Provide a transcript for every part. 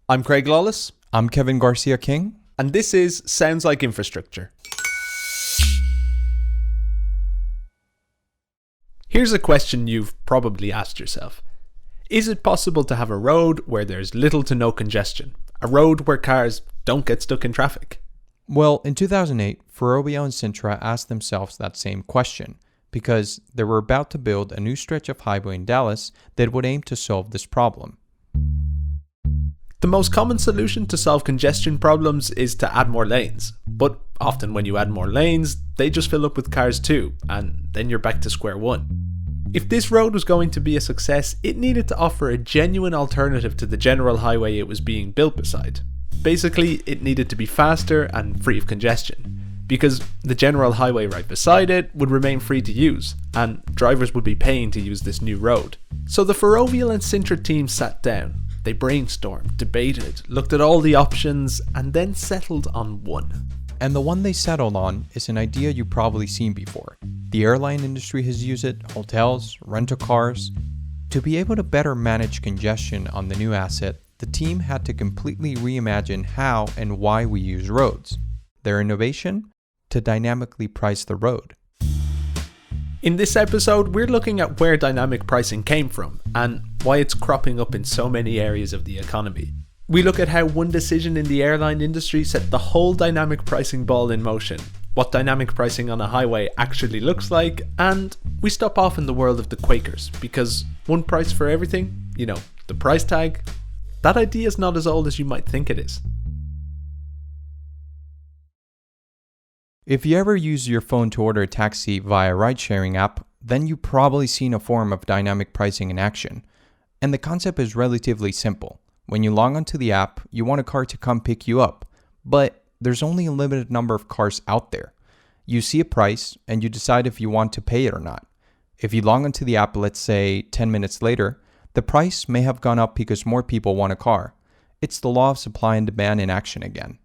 I'm Craig Lawless. I'm Kevin Garcia King. And this is Sounds Like Infrastructure. Here's a question you've probably asked yourself. Is it possible to have a road where there's little to no congestion? A road where cars don't get stuck in traffic? Well, in 2008, Ferrovial and Cintra asked themselves that same question because they were about to build a new stretch of highway in Dallas that would aim to solve this problem. The most common solution to solve congestion problems is to add more lanes. But often when you add more lanes, they just fill up with cars too, and then you're back to square one. If this road was going to be a success, it needed to offer a genuine alternative to the general highway it was being built beside. Basically, it needed to be faster and free of congestion, because the general highway right beside it would remain free to use, and drivers would be paying to use this new road. So the Ferrovial and Cintra team sat down. They brainstormed, debated, looked at all the options, and then settled on one. And the one they settled on is an idea you've probably seen before. The airline industry has used it, hotels, rental cars. To be able to better manage congestion on the new asset, the team had to completely reimagine how and why we use roads. Their innovation? To dynamically price the road. In this episode, we're looking at where dynamic pricing came from and why it's cropping up in so many areas of the economy. We look at how one decision in the airline industry set the whole dynamic pricing ball in motion, what dynamic pricing on a highway actually looks like, and we stop off in the world of the Quakers, because one price for everything, the price tag, that idea is not as old as you might think it is. If you ever use your phone to order a taxi via a ride-sharing app, then you've probably seen a form of dynamic pricing in action. And the concept is relatively simple. When you log onto the app, you want a car to come pick you up, but there's only a limited number of cars out there. You see a price and you decide if you want to pay it or not. If you log onto the app, let's say 10 minutes later, the price may have gone up because more people want a car. It's the law of supply and demand in action again.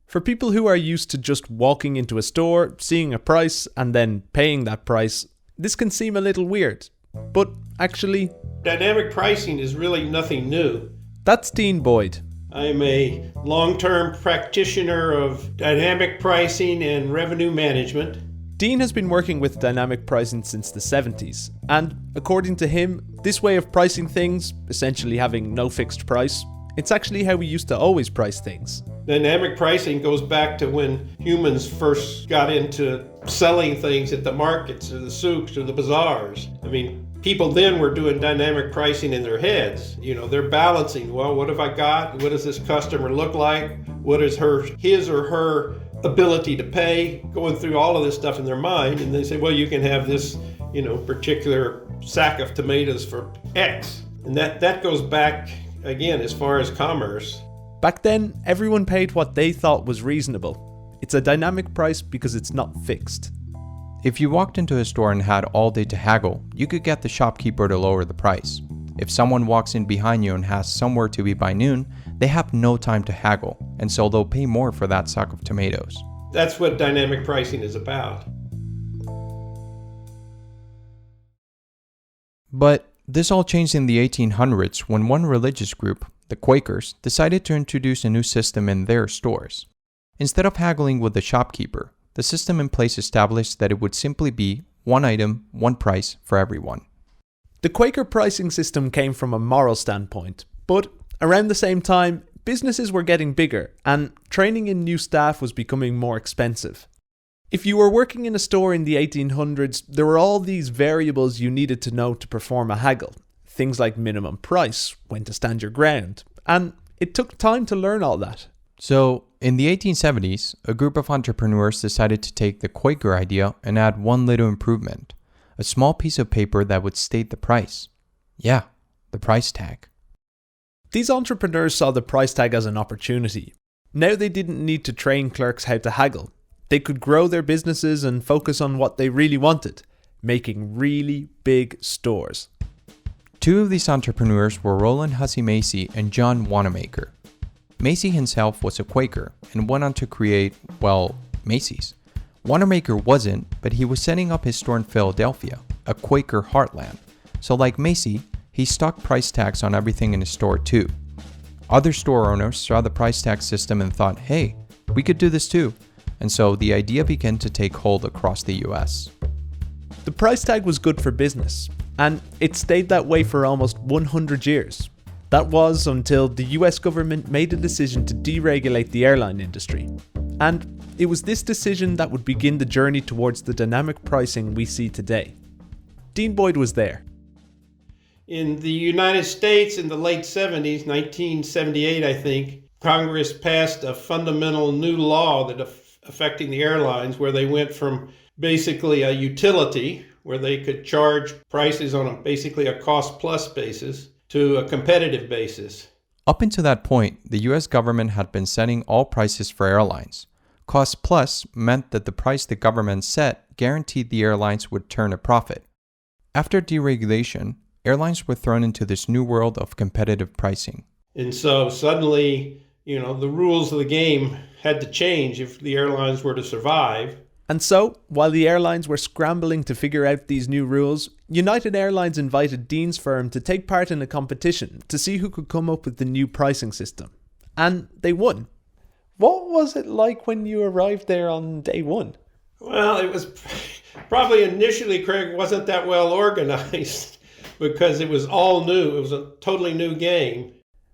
For people who are used to just walking into a store, seeing a price, and then paying that price, this can seem a little weird. But actually, dynamic pricing is really nothing new. That's Dean Boyd. I'm a long-term practitioner of dynamic pricing and revenue management. Dean has been working with dynamic pricing since the 70s, and according to him, this way of pricing things, essentially having no fixed price, it's actually how we used to always price things. Dynamic pricing goes back to when humans first got into selling things at the markets or the souks or the bazaars. People then were doing dynamic pricing in their heads. They're balancing, well, what have I got? What does this customer look like? What is his or her ability to pay? Going through all of this stuff in their mind. And they say, well, you can have this, particular sack of tomatoes for X. And that goes back, again, as far as commerce. Back then, everyone paid what they thought was reasonable. It's a dynamic price because it's not fixed. If you walked into a store and had all day to haggle, you could get the shopkeeper to lower the price. If someone walks in behind you and has somewhere to be by noon, they have no time to haggle, and so they'll pay more for that sack of tomatoes. That's what dynamic pricing is about. But this all changed in the 1800s when one religious group, the Quakers, decided to introduce a new system in their stores. Instead of haggling with the shopkeeper, the system in place established that it would simply be one item, one price for everyone. The Quaker pricing system came from a moral standpoint, but around the same time, businesses were getting bigger and training in new staff was becoming more expensive. If you were working in a store in the 1800s, there were all these variables you needed to know to perform a haggle. Things like minimum price, when to stand your ground, and it took time to learn all that. So, in the 1870s, a group of entrepreneurs decided to take the Quaker idea and add one little improvement, a small piece of paper that would state the price. Yeah, the price tag. These entrepreneurs saw the price tag as an opportunity. Now they didn't need to train clerks how to haggle. They could grow their businesses and focus on what they really wanted, making really big stores. Two of these entrepreneurs were Roland Hussey Macy and John Wanamaker. Macy himself was a Quaker and went on to create, Macy's. Wanamaker wasn't, but he was setting up his store in Philadelphia, a Quaker heartland. So like Macy, he stuck price tags on everything in his store too. Other store owners saw the price tag system and thought, hey, we could do this too. And so the idea began to take hold across the US. The price tag was good for business, and it stayed that way for almost 100 years. That was until the US government made a decision to deregulate the airline industry. And it was this decision that would begin the journey towards the dynamic pricing we see today. Dean Boyd was there. In the United States in the late 70s, 1978, I think, Congress passed a fundamental new law that affecting the airlines, where they went from basically a utility, where they could charge prices on basically a cost-plus basis, to a competitive basis. Up until that point, the US government had been setting all prices for airlines. Cost plus meant that the price the government set guaranteed the airlines would turn a profit. After deregulation, airlines were thrown into this new world of competitive pricing. And so suddenly, the rules of the game had to change if the airlines were to survive. And so, while the airlines were scrambling to figure out these new rules, United Airlines invited Dean's firm to take part in a competition to see who could come up with the new pricing system. And they won. What was it like when you arrived there on day one? Well, it was probably initially, Craig, wasn't that well organized because it was all new. It was a totally new game.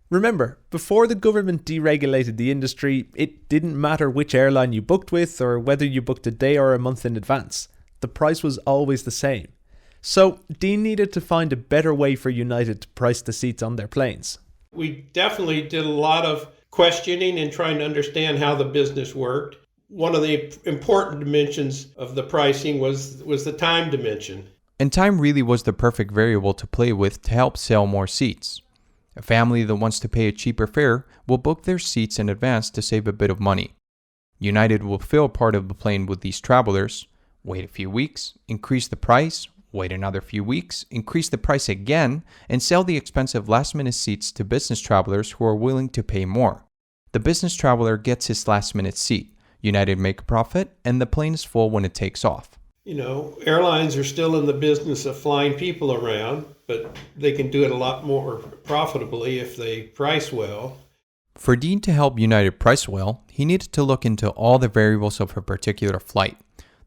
Remember, before the government deregulated the industry, it didn't matter which airline you booked with or whether you booked a day or a month in advance. The price was always the same. So, Dean needed to find a better way for United to price the seats on their planes. We definitely did a lot of questioning and trying to understand how the business worked. One of the important dimensions of the pricing was the time dimension. And time really was the perfect variable to play with to help sell more seats. A family that wants to pay a cheaper fare will book their seats in advance to save a bit of money. United will fill part of the plane with these travelers, wait a few weeks, increase the price, wait another few weeks, increase the price again, and sell the expensive last-minute seats to business travelers who are willing to pay more. The business traveler gets his last-minute seat, United make a profit, and the plane is full when it takes off. Airlines are still in the business of flying people around, but they can do it a lot more profitably if they price well. For Dean to help United price well, he needed to look into all the variables of a particular flight,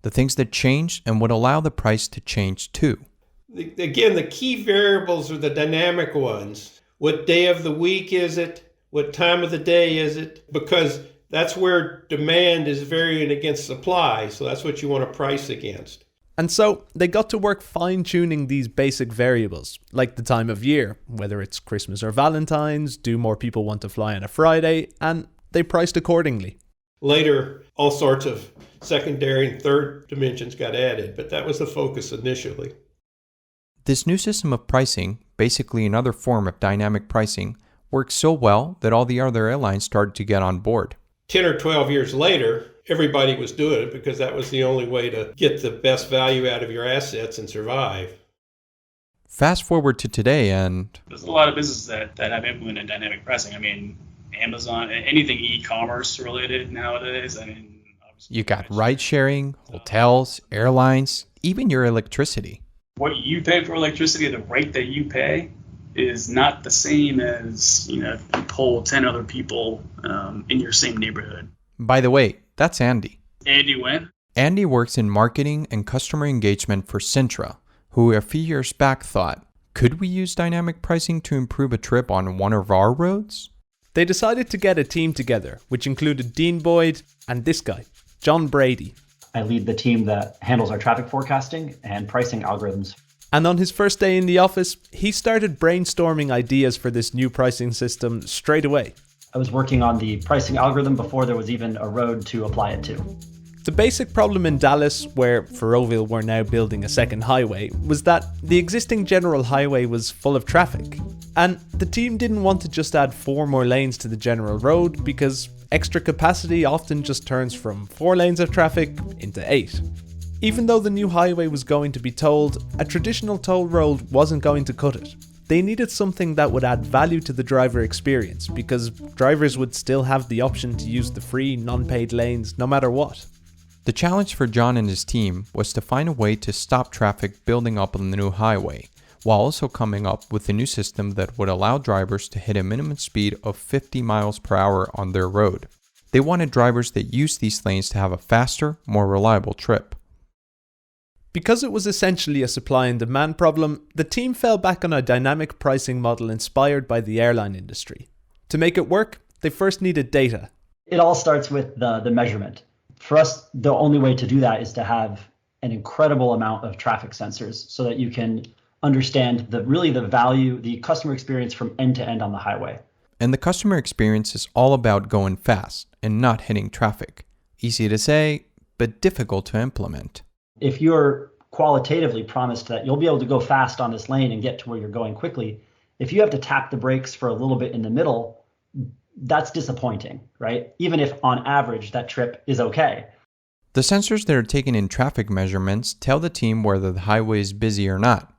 the things that change and would allow the price to change too. Again, the key variables are the dynamic ones. What day of the week is it? What time of the day is it? Because that's where demand is varying against supply, so that's what you want to price against. And so they got to work fine-tuning these basic variables, like the time of year, whether it's Christmas or Valentine's, do more people want to fly on a Friday, and they priced accordingly. Later, all sorts of secondary and third dimensions got added, but that was the focus initially. This new system of pricing, basically another form of dynamic pricing, worked so well that all the other airlines started to get on board. 10 or 12 years later, everybody was doing it because that was the only way to get the best value out of your assets and survive. Fast forward to today and... There's a lot of businesses that have implemented dynamic pricing. Amazon, anything e-commerce related nowadays. You got ride sharing, hotels, airlines, even your electricity. What you pay for electricity, the rate that you pay, is not the same as, you poll 10 other people in your same neighborhood. By the way, that's Andy. Andy when? Andy works in marketing and customer engagement for Cintra, who a few years back thought, could we use dynamic pricing to improve a trip on one of our roads? They decided to get a team together, which included Dean Boyd and this guy, John Brady. I lead the team that handles our traffic forecasting and pricing algorithms. And on his first day in the office, he started brainstorming ideas for this new pricing system straight away. I was working on the pricing algorithm before there was even a road to apply it to. The basic problem in Dallas, where Ferrovial were now building a second highway, was that the existing general highway was full of traffic. And the team didn't want to just add 4 more lanes to the general road because extra capacity often just turns from 4 lanes of traffic into 8. Even though the new highway was going to be tolled, a traditional toll road wasn't going to cut it. They needed something that would add value to the driver experience because drivers would still have the option to use the free, non-paid lanes no matter what. The challenge for John and his team was to find a way to stop traffic building up on the new highway while also coming up with a new system that would allow drivers to hit a minimum speed of 50 miles per hour on their road. They wanted drivers that use these lanes to have a faster, more reliable trip. Because it was essentially a supply and demand problem, the team fell back on a dynamic pricing model inspired by the airline industry. To make it work, they first needed data. It all starts with the measurement. For us, the only way to do that is to have an incredible amount of traffic sensors so that you can understand the value, the customer experience from end to end on the highway. And the customer experience is all about going fast and not hitting traffic. Easy to say, but difficult to implement. If you're qualitatively promised that you'll be able to go fast on this lane and get to where you're going quickly, if you have to tap the brakes for a little bit in the middle, that's disappointing, right? Even if on average that trip is okay. The sensors that are taken in traffic measurements tell the team whether the highway is busy or not.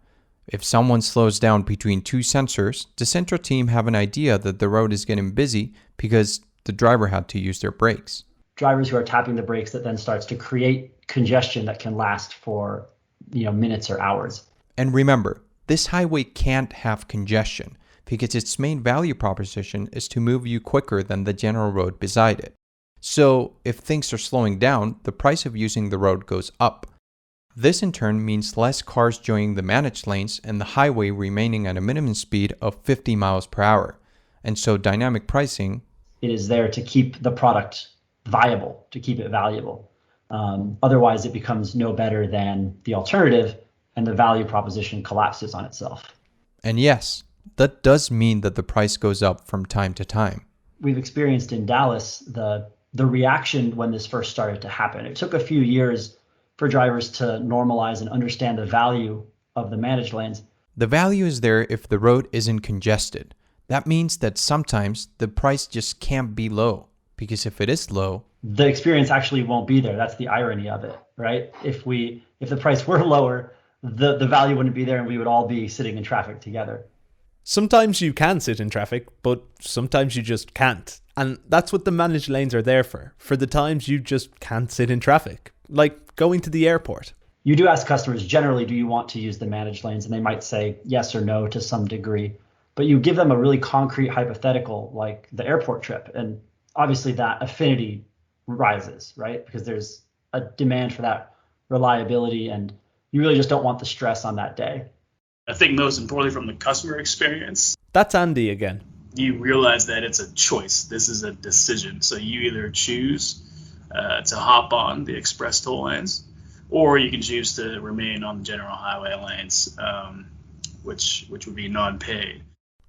If someone slows down between two sensors, the Cintra team have an idea that the road is getting busy because the driver had to use their brakes. Drivers who are tapping the brakes that then starts to create congestion that can last for minutes or hours. And remember, this highway can't have congestion because its main value proposition is to move you quicker than the general road beside it. So if things are slowing down, the price of using the road goes up. This in turn means less cars joining the managed lanes and the highway remaining at a minimum speed of 50 miles per hour. And so dynamic pricing, it is there to keep the product viable, to keep it valuable. Otherwise, it becomes no better than the alternative and the value proposition collapses on itself. And yes, that does mean that the price goes up from time to time. We've experienced in Dallas the reaction when this first started to happen. It took a few years for drivers to normalize and understand the value of the managed lanes. The value is there if the road isn't congested. That means that sometimes the price just can't be low, because if it is low, the experience actually won't be there. That's the irony of it, right? If the price were lower, the value wouldn't be there and we would all be sitting in traffic together. Sometimes you can sit in traffic, but sometimes you just can't. And that's what the managed lanes are there for the times you just can't sit in traffic, like going to the airport. You do ask customers generally, do you want to use the managed lanes? And they might say yes or no to some degree. But you give them a really concrete hypothetical like the airport trip. And obviously that affinity rises, right? Because there's a demand for that reliability and you really just don't want the stress on that day. I think most importantly from the customer experience, That's Andy again. you realize that it's a choice. This is a decision. So you either choose to hop on the express toll lanes, or you can choose to remain on the general highway lanes, which would be non-paid.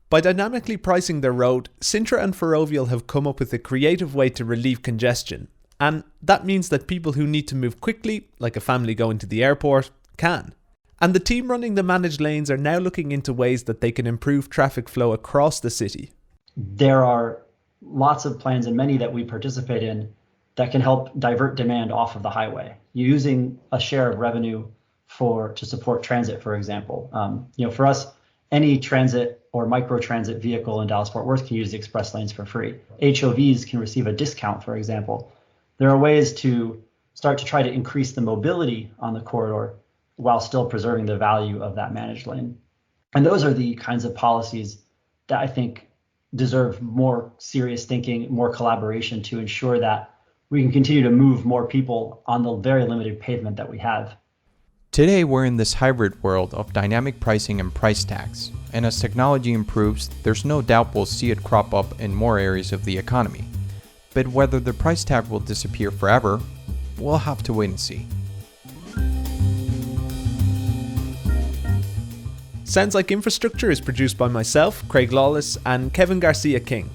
By dynamically pricing their road, Cintra and Ferrovial have come up with a creative way to relieve congestion. And that means that people who need to move quickly, like a family going to the airport, can. And the team running the managed lanes are now looking into ways that they can improve traffic flow across the city. There are lots of plans and many that we participate in that can help divert demand off of the highway, using a share of revenue to support transit, for example. For us, any transit or micro-transit vehicle in Dallas-Fort Worth can use the express lanes for free. HOVs can receive a discount, for example. There are ways to start to try to increase the mobility on the corridor while still preserving the value of that managed lane. And those are the kinds of policies that I think deserve more serious thinking, more collaboration to ensure that we can continue to move more people on the very limited pavement that we have. Today, we're in this hybrid world of dynamic pricing and price tags, and as technology improves, there's no doubt we'll see it crop up in more areas of the economy. But whether the price tag will disappear forever, we'll have to wait and see. Sounds Like Infrastructure is produced by myself, Craig Lawless, and Kevin Garcia King.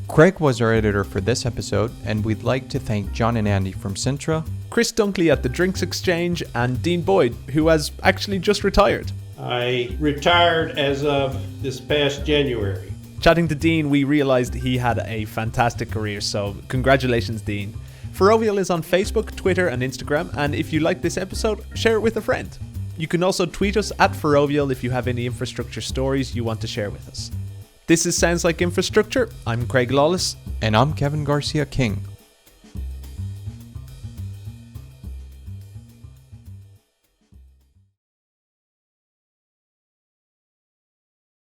Craig was our editor for this episode, and we'd like to thank John and Andy from Cintra, Chris Dunkley at the Drinks Exchange, and Dean Boyd, who has actually just retired. I retired as of this past January. Chatting to Dean, we realised he had a fantastic career, so congratulations, Dean. Ferrovial is on Facebook, Twitter, and Instagram, and if you like this episode, share it with a friend. You can also tweet us at Ferrovial if you have any infrastructure stories you want to share with us. This is Sounds Like Infrastructure. I'm Craig Lawless. and I'm Kevin Garcia King.